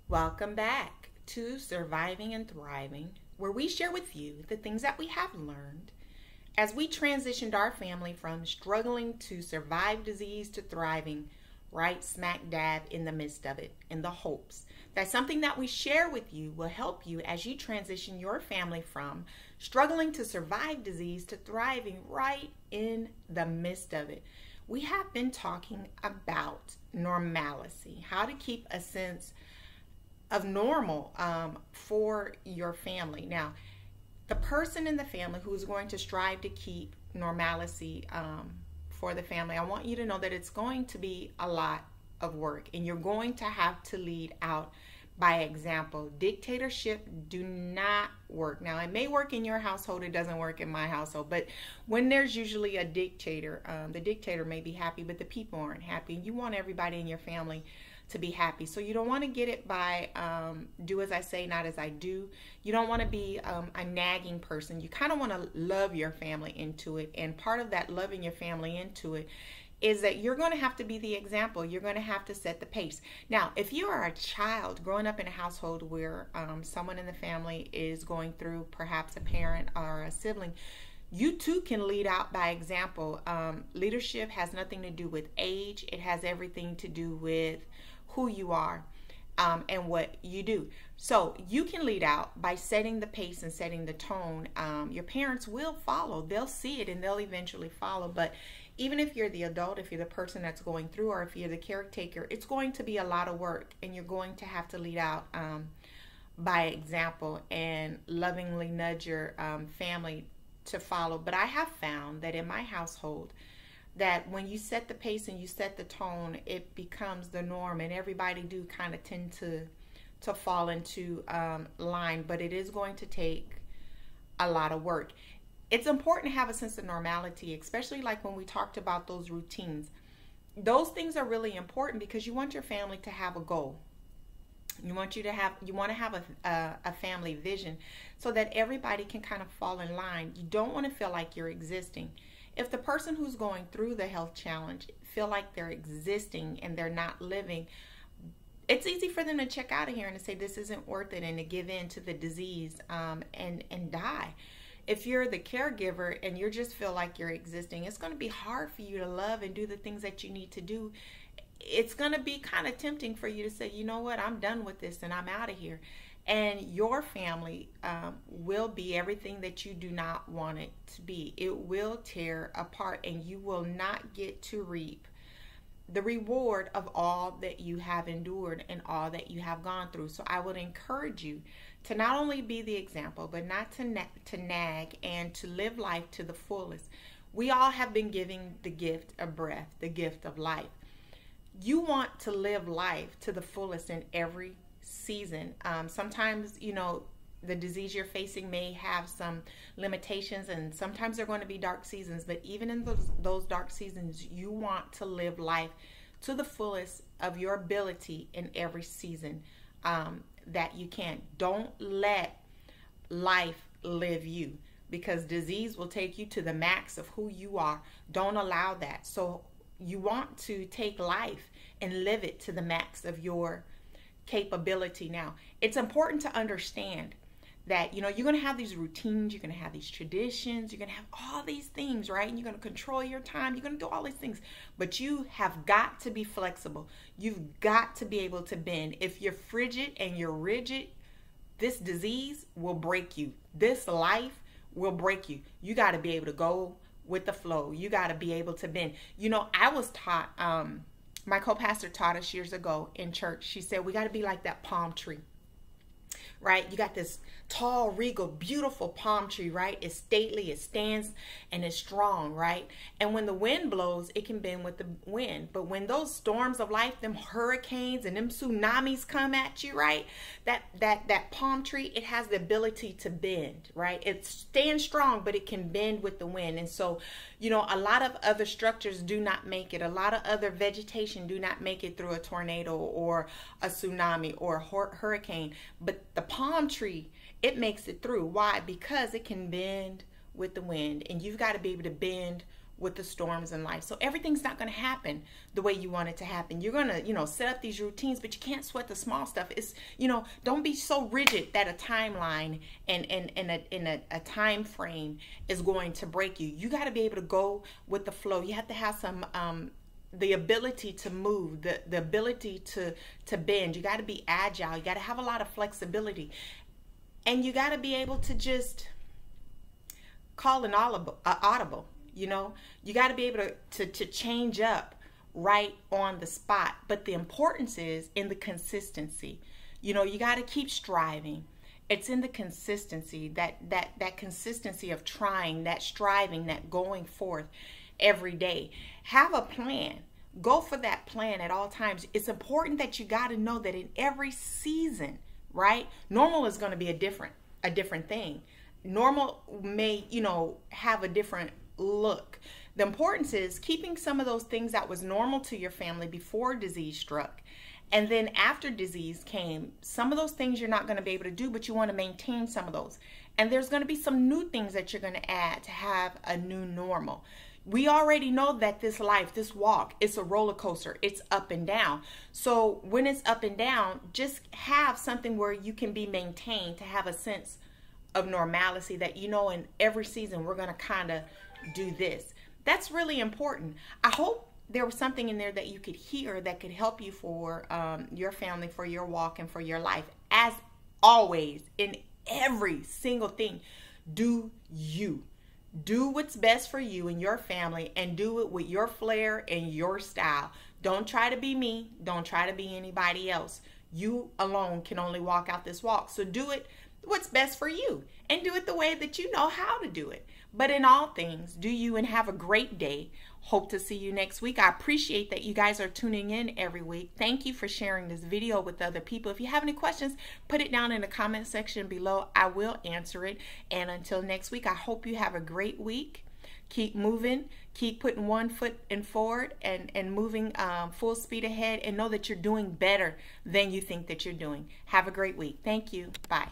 Welcome back to Surviving and Thriving, where we share with you the things that we have learned as we transitioned our family from struggling to survive disease to thriving right smack dab in the midst of it, in the hopes that something that we share with you will help you as you transition your family from struggling to survive disease to thriving right in the midst of it. We have been talking about normalcy, how to keep a sense of normal for your family. Now, the person in the family who is going to strive to keep normalcy for the family, I want you to know that it's going to be a lot of work, and you're going to have to lead out by example. Dictatorship do not work. Now, it may work in your household, it doesn't work in my household, but when there's usually a dictator, the dictator may be happy, but the people aren't happy. You want everybody in your family to be happy. So you don't want to get it by do as I say, not as I do. You don't want to be a nagging person. You kind of want to love your family into it. And part of that loving your family into it is that you're going to have to be the example. You're going to have to set the pace. Now, if you are a child growing up in a household where someone in the family is going through, perhaps a parent or a sibling, you too can lead out by example. Leadership has nothing to do with age. It has everything to do with who you are and what you do. So you can lead out by setting the pace and setting the tone. Your parents will follow. They'll see it and they'll eventually follow. But even if you're the adult, if you're the person that's going through, or if you're the caretaker, it's going to be a lot of work, and you're going to have to lead out by example and lovingly nudge your family to follow. But I have found that in my household, that when you set the pace and you set the tone, it becomes the norm, and everybody do kind of tend to fall into line. But it is going to take a lot of work. It's important to have a sense of normality, especially like when we talked about those routines. Those things are really important because you want your family to have a goal. You want to have a family vision so that everybody can kind of fall in line. You don't want to feel like you're existing. If the person who's going through the health challenge feel like they're existing and they're not living, it's easy for them to check out of here and to say this isn't worth it and to give in to the disease and die. If you're the caregiver and you just feel like you're existing, it's going to be hard for you to love and do the things that you need to do. It's going to be kind of tempting for you to say, you know what, I'm done with this and I'm out of here. And your family will be everything that you do not want it to be. It will tear apart, and you will not get to reap the reward of all that you have endured and all that you have gone through. So I would encourage you to not only be the example, but not to nag, and to live life to the fullest. We all have been given the gift of breath, the gift of life. You want to live life to the fullest in every season. Sometimes, the disease you're facing may have some limitations, and sometimes they're going to be dark seasons, but even in those dark seasons, you want to live life to the fullest of your ability in every season that you can. Don't let life live you, because disease will take you to the max of who you are. Don't allow that. So you want to take life and live it to the max of your capability. Now, it's important to understand that, you're going to have these routines, you're going to have these traditions, you're going to have all these things, right? And you're going to control your time, you're going to do all these things, but you have got to be flexible. You've got to be able to bend. If you're frigid and you're rigid, this disease will break you. This life will break you. You got to be able to go with the flow. You got to be able to bend. I was taught, my co-pastor taught us years ago in church. She said, we got to be like that palm tree, right? You got this tall, regal, beautiful palm tree, right? It's stately, it stands, and it's strong, right? And when the wind blows, it can bend with the wind. But when those storms of life, them hurricanes and them tsunamis come at you, right? That palm tree, it has the ability to bend, right? It stands strong, but it can bend with the wind. And so, a lot of other structures do not make it. A lot of other vegetation do not make it through a tornado or a tsunami or a hurricane. But the palm tree, it makes it through. Why? Because it can bend with the wind, and you've got to be able to bend with the storms in life. So everything's not going to happen the way you want it to happen. You're going to, set up these routines, but you can't sweat the small stuff. It's, don't be so rigid that a timeline and a time frame is going to break you. You got to be able to go with the flow. You have to have some the ability to move, the ability to bend. You got to be agile. You got to have a lot of flexibility. And you got to be able to just call an audible. You got to be able to change up right on the spot. But the importance is in the consistency. You got to keep striving. It's in the consistency, that consistency of trying, that striving, that going forth every day. Have a plan. Go for that plan at all times. It's important that you got to know that in every season, right? Normal is going to be a different thing. Normal may, have a different look. The importance is keeping some of those things that was normal to your family before disease struck. And then after disease came, some of those things you're not going to be able to do, but you want to maintain some of those. And there's going to be some new things that you're going to add to have a new normal. We already know that this life, this walk, it's a roller coaster. It's up and down. So when it's up and down, just have something where you can be maintained, to have a sense of normalcy that, in every season we're going to kind of do this. That's really important. I hope there was something in there that you could hear that could help you for your family, for your walk, and for your life. As always, in every single thing, do you. Do what's best for you and your family, and do it with your flair and your style. Don't try to be me. Don't try to be anybody else. You alone can only walk out this walk. So do it what's best for you, and do it the way that you know how to do it. But in all things, do you, and have a great day. Hope to see you next week. I appreciate that you guys are tuning in every week. Thank you for sharing this video with other people. If you have any questions, put it down in the comment section below. I will answer it. And until next week, I hope you have a great week. Keep moving. Keep putting one foot in forward and moving full speed ahead, and know that you're doing better than you think that you're doing. Have a great week. Thank you. Bye.